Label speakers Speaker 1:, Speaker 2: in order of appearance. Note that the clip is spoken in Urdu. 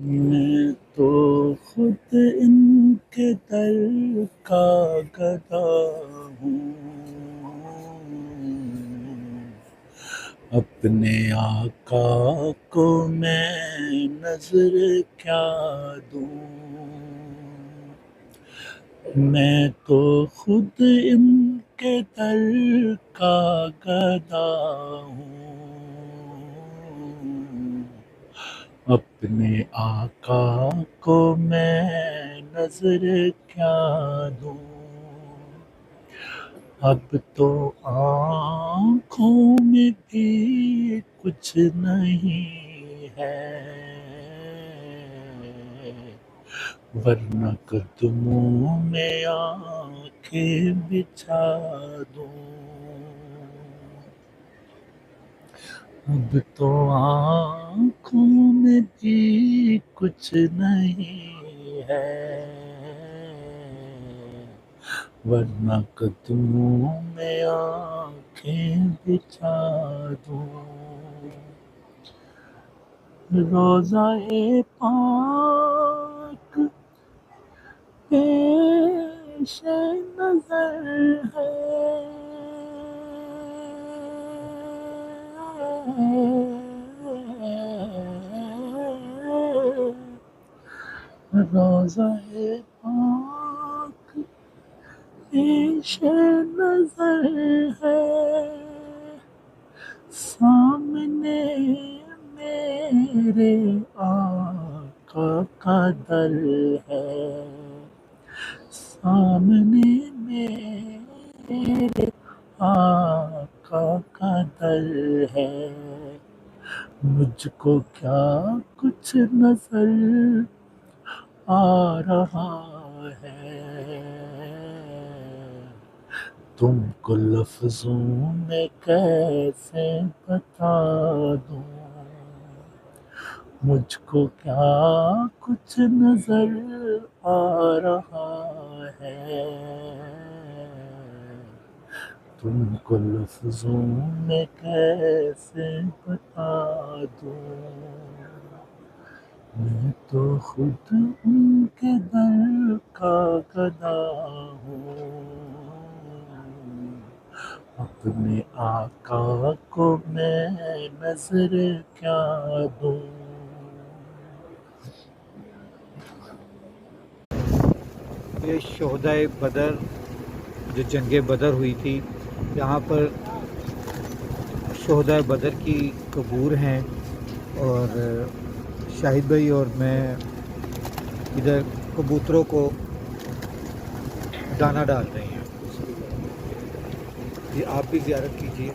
Speaker 1: میں تو خود ان کے در کا گدا ہوں، اپنے آقا کو میں نظر کیا دوں، میں تو خود ان کے در کا گدا ہوں، اپنے آقا کو میں نظر کیا دوں، اب تو آنکھوں میں بھی کچھ نہیں ہے، ورنہ قدموں میں آنکھیں بچھا دوں، اب تو آنکھوں میں بھی کچھ نہیں ہے، ورنہ قدموں میں آنکھیں بچھا دوں، روضہ پاک پیش نظر ہے، روضہ پاک پیش نظر ہے، سامنے میرے آقا کا در ہے، سامنے میرے آقا کا در ہے، مجھ کو کیا کچھ نظر آ رہا ہے، تم کو لفظوں میں کیسے بتا دوں، مجھ کو کیا کچھ نظر آ رہا ہے، تم کو لفظوں میں کیسے بتا دوں، میں تو خود ان کے در کا گدا ہوں، اپنے آقا کو میں نظر کیا دوں۔
Speaker 2: یہ شہدائے بدر جو جنگ بدر ہوئی تھی، یہاں پر شہدائے بدر کی قبور ہیں، اور شاہد بھائی اور میں ادھر کبوتروں کو دانہ ڈال رہے ہیں، یہ آپ بھی زیارت کیجیے۔